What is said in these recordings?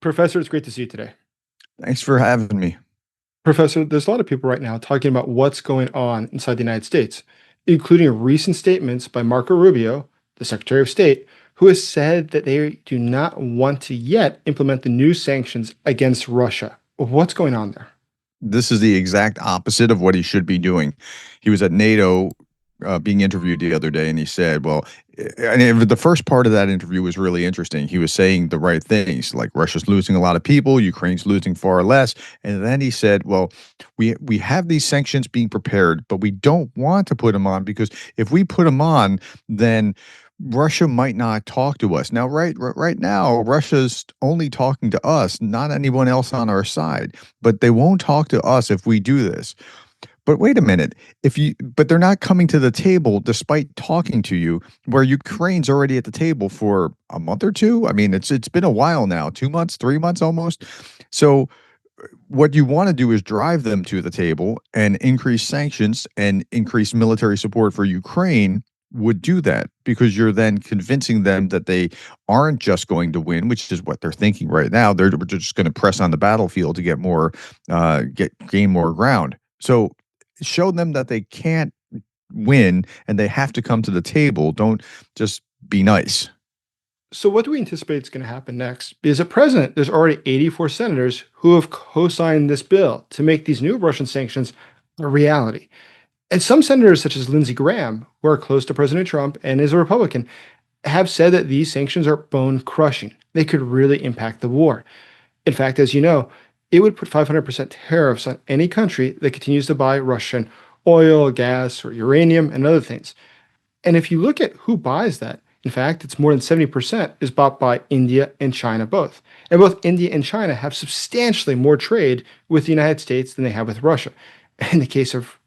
Professor, it's great to see you today. Thanks for having me. Professor, there's a lot of people right now talking about what's going on inside the United States, including recent statements by Marco Rubio, the Secretary of State, who has said that they do not want to yet implement the new sanctions against Russia. What's going on there? This is the exact opposite of what he should be doing. He was at NATO being interviewed the other day, and he said, well, the first part of that interview was really interesting. He was saying the right things, like Russia's losing a lot of people, Ukraine's losing far less. And then he said, well, we have these sanctions being prepared, but we don't want to put them on because if we put them on, then Russia might not talk to us. Now, right now, Russia's only talking to us, not anyone else on our side. But they won't talk to us if we do this. But wait a minute, but they're not coming to the table despite talking to you, where Ukraine's already at the table for a month or two. I mean, it's been a while now, 2 months, 3 months almost. So what you want to do is drive them to the table and increase sanctions and increase military support for Ukraine would do that because you're then convincing them that they aren't just going to win, which is what they're thinking right now. They're just going to press on the battlefield to get more, gain more ground. So show them that they can't win and they have to come to the table. Don't just be nice. So, what do we anticipate is going to happen next? Because at present, there's already 84 senators who have co signed this bill to make these new Russian sanctions a reality. And some senators, such as Lindsey Graham, who are close to President Trump and is a Republican, have said that these sanctions are bone crushing. They could really impact the war. In fact, as you know, it would put 500% tariffs on any country that continues to buy Russian oil, gas, or uranium, and other things. And if you look at who buys that, in fact, it's more than 70% is bought by India and China both. And both India and China have substantially more trade with the United States than they have with Russia. In the case of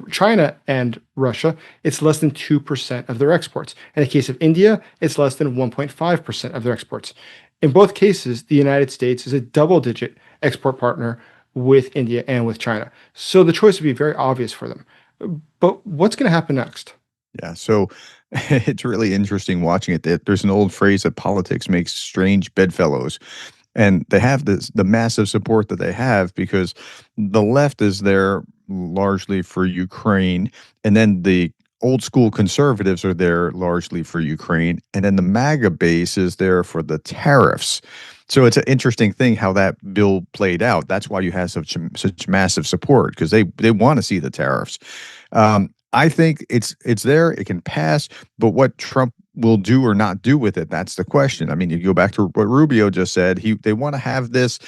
China and Russia, it's less than 2% of their exports. In the case of India, it's less than 1.5% of their exports. In both cases, the United States is a double digit export partner with India and with China. So the choice would be very obvious for them. But what's going to happen next? Yeah, so it's really interesting watching it. There's an old phrase that politics makes strange bedfellows, and they have the massive support that they have because the left is there largely for Ukraine, and then the old school conservatives are there largely for Ukraine, and then the MAGA base is there for the tariffs. So it's an interesting thing how that bill played out. That's why you have such massive support because they want to see the tariffs. I think it's there. It can pass, but what Trump will do or not do with it, that's the question. I mean, you go back to what Rubio just said. They want to have this,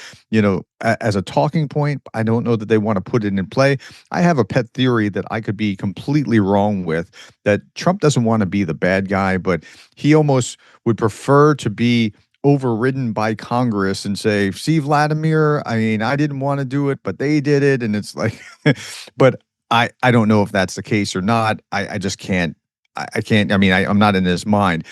as a talking point. I don't know that they want to put it in play. I have a pet theory that I could be completely wrong with, that Trump doesn't want to be the bad guy, but he almost would prefer to be overridden by Congress and say, see, Vladimir, I mean, I didn't want to do it, but they did it. And it's like, but I don't know if that's the case or not. I just can't. I can't. I mean, I'm not in his mind.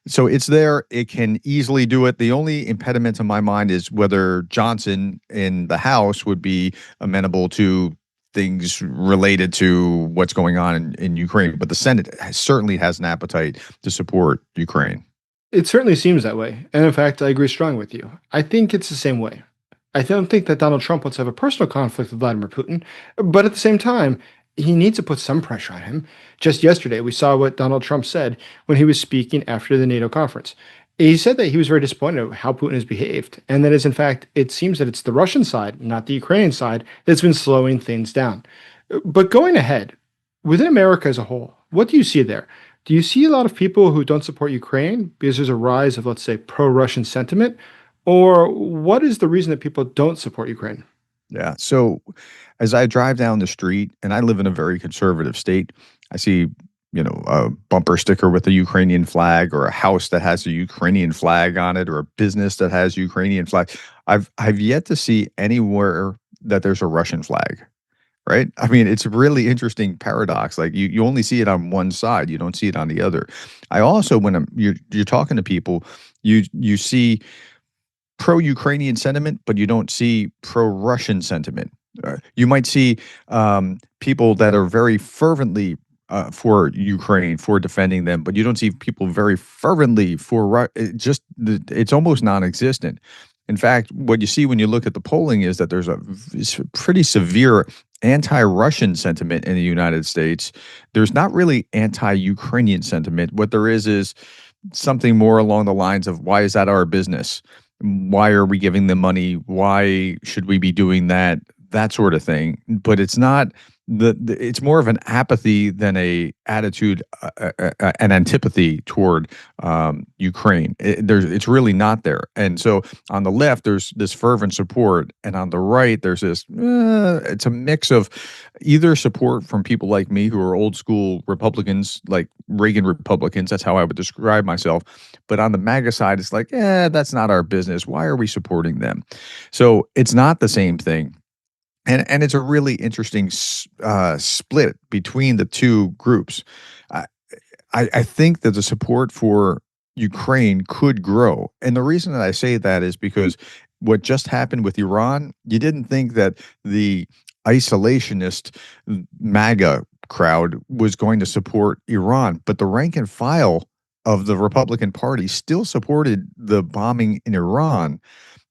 So it's there. It can easily do it. The only impediment in my mind is whether Johnson in the House would be amenable to things related to what's going on in Ukraine. But the Senate certainly has an appetite to support Ukraine. It certainly seems that way. And in fact, I agree strongly with you. I think it's the same way. I don't think that Donald Trump wants to have a personal conflict with Vladimir Putin, but at the same time, he needs to put some pressure on him. Just yesterday, we saw what Donald Trump said when he was speaking after the NATO conference. He said that he was very disappointed with how Putin has behaved, and that is, in fact, it seems that it's the Russian side, not the Ukrainian side, that's been slowing things down. But going ahead, within America as a whole, what do you see there? Do you see a lot of people who don't support Ukraine because there's a rise of, let's say, pro-Russian sentiment? Or what is the reason that people don't support Ukraine? Yeah. So as I drive down the street, and I live in a very conservative state, I see, a bumper sticker with a Ukrainian flag, or a house that has a Ukrainian flag on it, or a business that has Ukrainian flag. I've yet to see anywhere that there's a Russian flag. Right. I mean, it's a really interesting paradox. Like you only see it on one side. You don't see it on the other. I also, when you're talking to people, you see pro-Ukrainian sentiment, but you don't see pro-Russian sentiment. You might see people that are very fervently for Ukraine, for defending them, but you don't see people very fervently for it's almost non-existent. In fact, what you see when you look at the polling is that there's a pretty severe anti-Russian sentiment in the United States. There's not really anti-Ukrainian sentiment. What there is something more along the lines of, why is that our business? Why are we giving them money? Why should we be doing that? That sort of thing. But it's not it's more of an apathy than a attitude, an antipathy toward Ukraine. It's really not there. And so on the left, there's this fervent support, and on the right, there's this. It's a mix of either support from people like me who are old school Republicans, like Reagan Republicans. That's how I would describe myself. But on the MAGA side, it's like, that's not our business. Why are we supporting them? So it's not the same thing. And it's a really interesting split between the two groups. I, I think that the support for Ukraine could grow. And the reason that I say that is because what just happened with Iran, you didn't think that the isolationist MAGA crowd was going to support Iran, but the rank and file of the Republican Party still supported the bombing in Iran.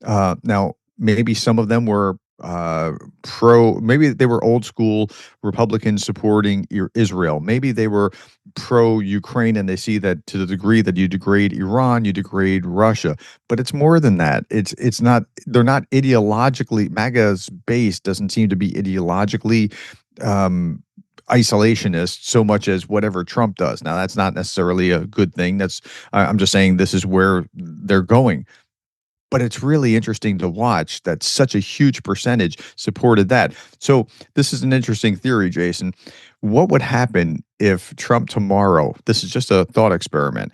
Now, maybe some of them were maybe they were old school Republicans supporting Israel. Maybe they were pro Ukraine and they see that to the degree that you degrade Iran, you degrade Russia. But it's more than that. It's not, they're not ideologically, MAGA's base doesn't seem to be ideologically isolationist so much as whatever Trump does. Now, that's not necessarily a good thing. I'm just saying this is where they're going. But it's really interesting to watch that such a huge percentage supported that. So this is an interesting theory, Jason. What would happen if Trump tomorrow, this is just a thought experiment,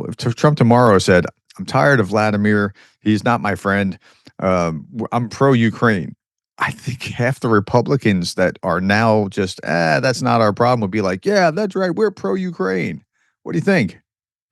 if Trump tomorrow said, I'm tired of Vladimir, he's not my friend, I'm pro-Ukraine. I think half the Republicans that are now just, that's not our problem, would be like, yeah, that's right, we're pro-Ukraine. What do you think?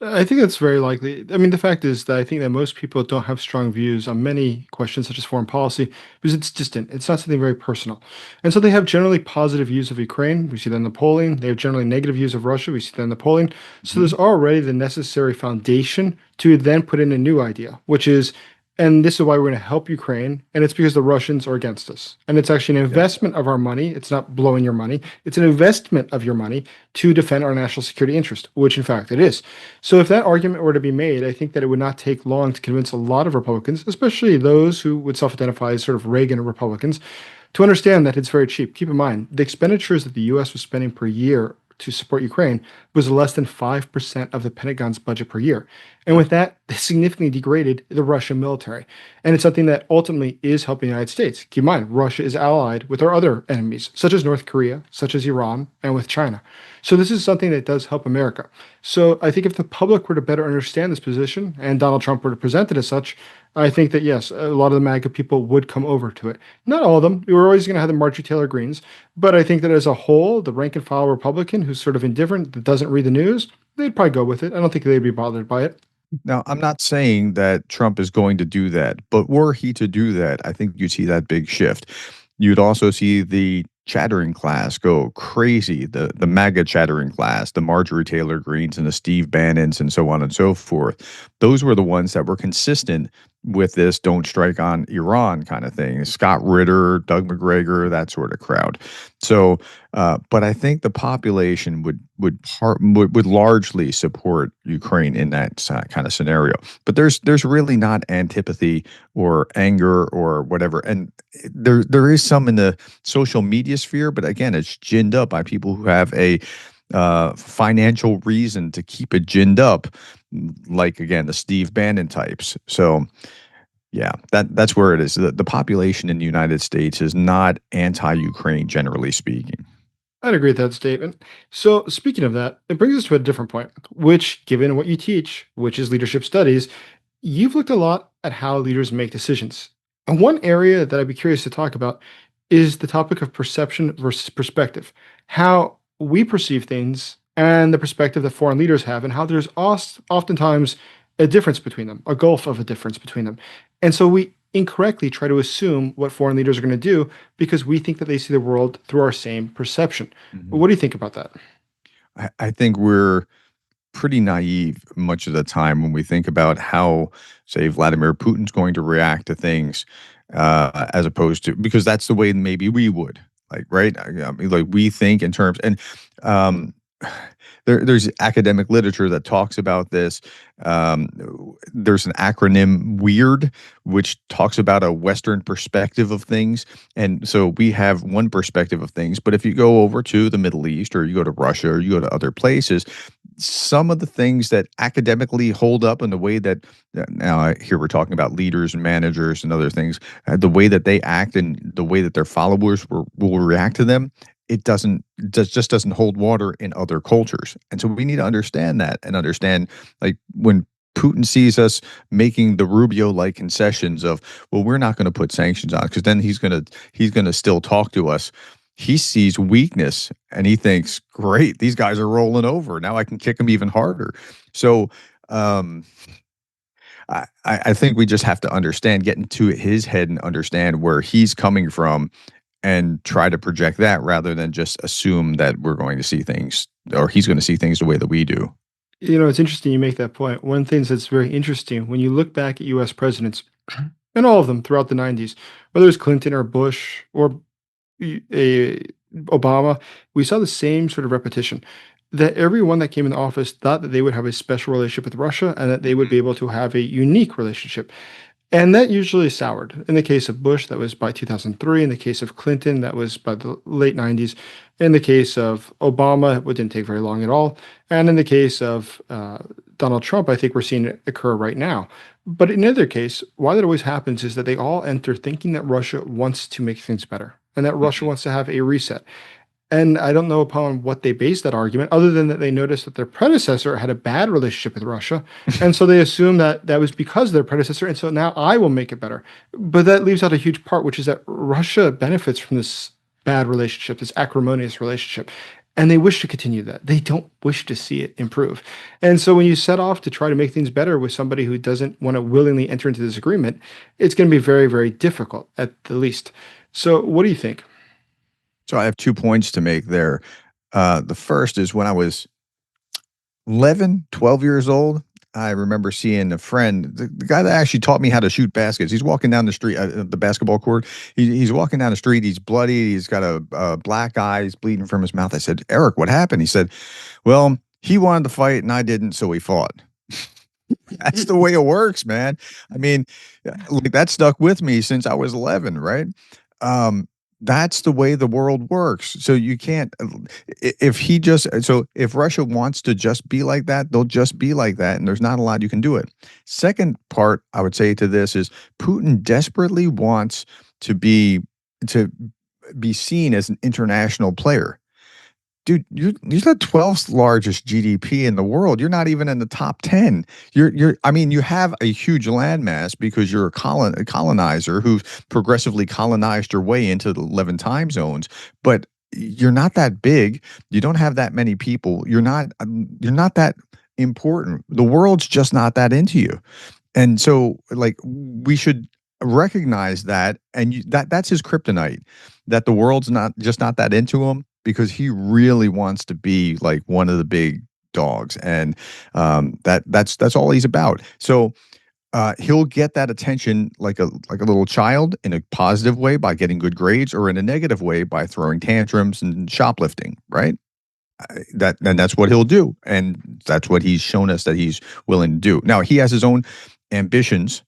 I think that's very likely. I mean, the fact is that I think that most people don't have strong views on many questions, such as foreign policy, because it's distant. It's not something very personal. And so they have generally positive views of Ukraine. We see that in the polling. They have generally negative views of Russia. We see that in the polling. So Mhm. there's already the necessary foundation to then put in a new idea, which is, and this is why we're going to help Ukraine. And it's because the Russians are against us. And it's actually an Yeah. investment of our money. It's not blowing your money. It's an investment of your money to defend our national security interest, which in fact it is. So if that argument were to be made, I think that it would not take long to convince a lot of Republicans, especially those who would self-identify as sort of Reagan Republicans, to understand that it's very cheap. Keep in mind, the expenditures that the US was spending per year to support Ukraine was less than 5% of the Pentagon's budget per year. And with that, they significantly degraded the Russian military. And it's something that ultimately is helping the United States. Keep in mind, Russia is allied with our other enemies, such as North Korea, such as Iran, and with China. So this is something that does help America. So I think if the public were to better understand this position and Donald Trump were to present it as such, I think that yes, a lot of the MAGA people would come over to it. Not all of them. We were always going to have the Marjorie Taylor Greens, but I think that as a whole, the rank and file Republican who's sort of indifferent, that doesn't read the news, they'd probably go with it. I don't think they'd be bothered by it. Now, I'm not saying that Trump is going to do that, but were he to do that, I think you'd see that big shift. You'd also see the chattering class go crazy, the MAGA chattering class, the Marjorie Taylor Greens and the Steve Bannons and so on and so forth. Those were the ones that were consistent with this don't strike on Iran kind of thing. Scott Ritter, Doug McGregor, that sort of crowd. So, but I think the population would largely support Ukraine in that kind of scenario. But there's really not antipathy or anger or whatever, and there is some in the social media sphere, but again, it's ginned up by people who have a financial reason to keep it ginned up, like again the Steve Bannon types. So yeah, that's where it is. The population in the United States is not anti-Ukraine, generally speaking. I'd agree with that statement. So, speaking of that, it brings us to a different point, which, given what you teach, which is leadership studies, you've looked a lot at how leaders make decisions. And one area that I'd be curious to talk about is the topic of perception versus perspective, how we perceive things and the perspective that foreign leaders have, and how there's oftentimes a difference between them, a gulf of a difference between them. And so we incorrectly try to assume what foreign leaders are going to do because we think that they see the world through our same perception. Mhm. What do you think about that? I think we're pretty naive much of the time when we think about how, say, Vladimir Putin's going to react to things, as opposed to because that's the way maybe we would like, right? I mean, like we think in terms, and um, there's academic literature that talks about this. Um, there's an acronym WEIRD, which talks about a Western perspective of things. And so we have one perspective of things. But if you go over to the Middle East or you go to Russia or you go to other places, some of the things that academically hold up in the way that here we're talking about leaders and managers and other things, the way that they act and the way that their followers will react to them, it just doesn't hold water in other cultures. And so we need to understand that and understand like when Putin sees us making the Rubio like concessions of, well, we're not going to put sanctions on because then he's going to still talk to us. He sees weakness and he thinks, great, these guys are rolling over. Now I can kick them even harder. So um, I think we just have to understand, get into his head and understand where he's coming from and try to project that rather than just assume that we're going to see things or he's going to see things the way that we do. It's interesting you make that point. One of the things that's very interesting when you look back at US presidents, and all of them throughout the 90s, whether it was Clinton or Bush or a Obama, we saw the same sort of repetition that everyone that came into office thought that they would have a special relationship with Russia and that they would be able to have a unique relationship. And that usually soured. In the case of Bush, that was by 2003. In the case of Clinton, that was by the late 90s. In the case of Obama, it didn't take very long at all. And in the case of Donald Trump, I think we're seeing it occur right now. But in either case, why that always happens is that they all enter thinking that Russia wants to make things better and that Russia Mhm. wants to have a reset. And I don't know upon what they base that argument, other than that they noticed that their predecessor had a bad relationship with Russia. And so they assume that that was because of their predecessor. And so now I will make it better. But that leaves out a huge part, which is that Russia benefits from this bad relationship, this acrimonious relationship. And they wish to continue that. They don't wish to see it improve. And so when you set off to try to make things better with somebody who doesn't want to willingly enter into this agreement, it's going to be very, very difficult at the least. So what do you think? So I have 2 points to make there. The first is when I was 11, 12 years old, I remember seeing a friend, the guy that actually taught me how to shoot baskets. He's walking down the street, the basketball court. He's walking down the street. He's bloody. He's got a black eye. He's bleeding from his mouth. I said, Eric, what happened? He said, well, he wanted to fight and I didn't, so we fought. That's the way it works, man. I mean, like that stuck with me since I was 11, right? Um, that's the way the world works. So you can't, if he just, so if Russia wants to just be like that, they'll just be like that. And there's not a lot you can do it. Second part I would say to this is Putin desperately wants to be, to be seen as an international player. Dude, you're the 12th largest GDP in the world. You're not even in the top 10. I mean, you have a huge landmass because you're a colonizer who's progressively colonized your way into the 11 time zones, but you're not that big. You don't have that many people. You're not that important. The world's just not that into you. And so like we should recognize that and that's his kryptonite, that the world's not that into him because he really wants to be like one of the big dogs. And that's all he's about. So he'll get that attention like a little child in a positive way by getting good grades or in a negative way by throwing tantrums and shoplifting, right? That's what he'll do, and that's what he's shown us that he's willing to do. Now he has his own ambitions.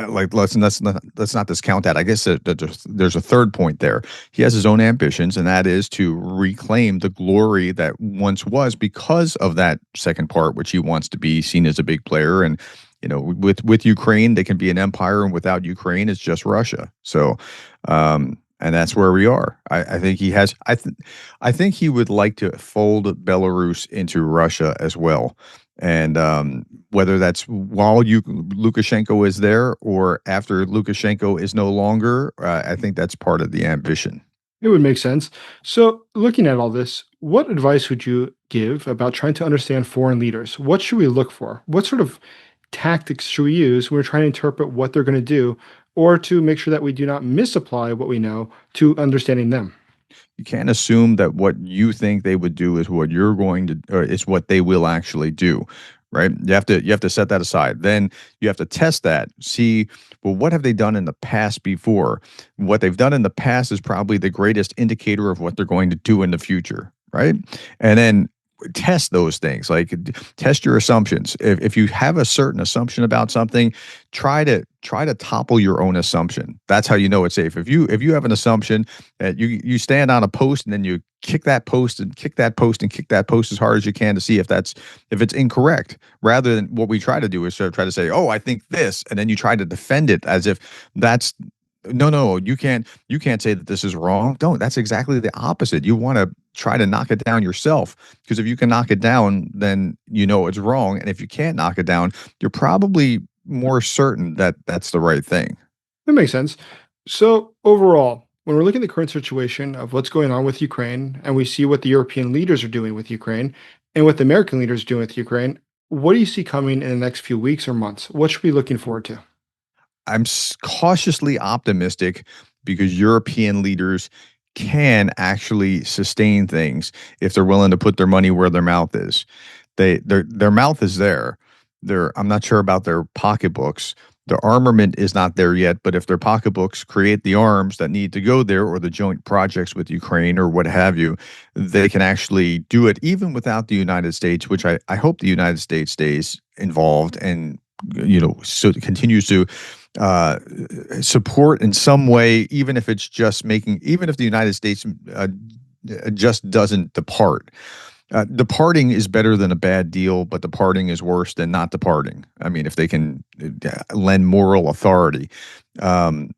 Like let's not discount that. I guess that there's a third point there. He has his own ambitions, and that is to reclaim the glory that once was because of that second part, which he wants to be seen as a big player. And with Ukraine, they can be an empire, and without Ukraine, it's just Russia. So, and that's where we are. I think he has. I think he would like to fold Belarus into Russia as well. And whether that's while Lukashenko is there or after Lukashenko is no longer, I think that's part of the ambition. It would make sense. So, looking at all this, what advice would you give about trying to understand foreign leaders? What should we look for? What sort of tactics should we use when we're trying to interpret what they're going to do, or to make sure that we do not misapply what we know to understanding them? you can't assume that what you think they would do is what you're going to, or is what they will actually do, right? You have to set that aside. Then you have to test that, see, well, what have they done in the past before? What they've done in the past is probably the greatest indicator of what they're going to do in the future, right? And then test those things, like test your assumptions. If you have a certain assumption about something, try to topple your own assumption. That's how you know it's safe. If you have an assumption that you stand on a post and then you kick that post and kick that post and kick that post as hard as you can to see if it's incorrect, rather than what we try to do is sort of try to say, oh, I think this, and then you try to defend it as if that's no, you can't say that this is wrong. Don't. That's exactly the opposite. You want to try to knock it down yourself, because if you can knock it down, then you know it's wrong. And if you can't knock it down, you're probably more certain that that's the right thing. That makes sense. So, overall, when we're looking at the current situation of what's going on with Ukraine, and we see what the European leaders are doing with Ukraine and what the American leaders are doing with Ukraine, what do you see coming in the next few weeks or months? What should we be looking forward to? I'm cautiously optimistic because European leaders can actually sustain things if they're willing to put their money where their mouth is. Their mouth is there. I'm not sure about their pocketbooks. The armament is not there yet, but if their pocketbooks create the arms that need to go there, or the joint projects with Ukraine or what have you, they can actually do it even without the United States, which I hope the United States stays involved and so continues to uh, support in some way, even if it's just even if the United States just doesn't depart. Departing is better than a bad deal, but departing is worse than not departing. I mean, if they can lend moral authority, um,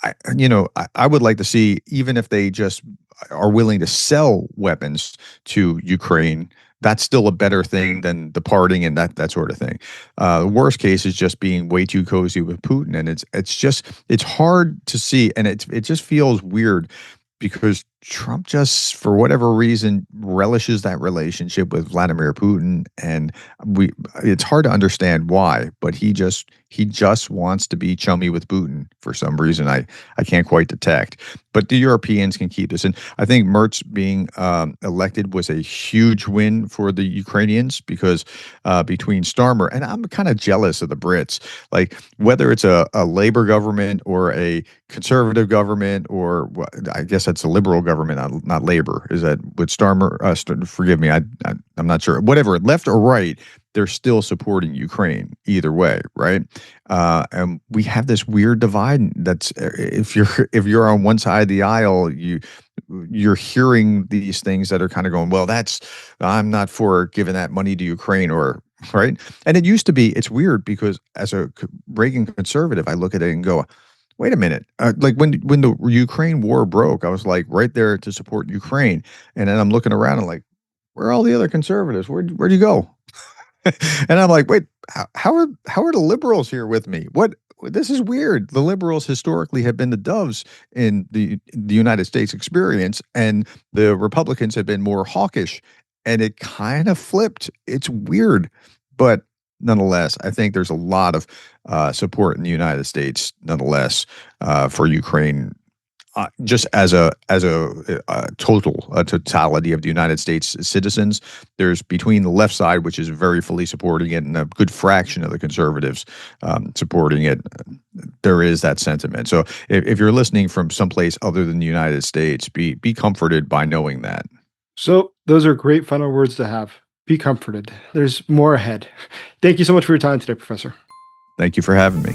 I would like to see, even if they just are willing to sell weapons to Ukraine, that's still a better thing than departing and that sort of thing. The worst case is just being way too cozy with Putin, and it's hard to see, and it just feels weird because Trump just, for whatever reason, relishes that relationship with Vladimir Putin, and it's hard to understand why, but he just wants to be chummy with Putin for some reason I can't quite detect. But the Europeans can keep this, and I think Merz being elected was a huge win for the Ukrainians, because between Starmer, and I'm kind of jealous of the Brits, like whether it's a Labor government or a conservative government, or I guess that's a liberal government, not Labor. Is that with Starmer? Forgive me, I'm not sure. Whatever, left or right, they're still supporting Ukraine either way, right? And we have this weird divide. That's if you're on one side of the aisle, you're hearing these things that are kind of going, well, I'm not for giving that money to Ukraine, or right. And it used to be, it's weird because as a Reagan conservative, I look at it and go, wait a minute. Like when the Ukraine war broke, I was like right there to support Ukraine. And then I'm looking around and like, where are all the other conservatives? Where'd you go? And I'm like, wait, how are the liberals here with me? What? This is weird. The liberals historically have been the doves in the United States experience, and the Republicans have been more hawkish, and it kind of flipped. It's weird, but nonetheless, I think there's a lot of support in the United States, nonetheless, for Ukraine, just as a totality of the United States citizens. There's, between the left side, which is very fully supporting it, and a good fraction of the conservatives supporting it, there is that sentiment. So if you're listening from someplace other than the United States, be comforted by knowing that. So, those are great final words to have. Be comforted. There's more ahead. Thank you so much for your time today, Professor. Thank you for having me.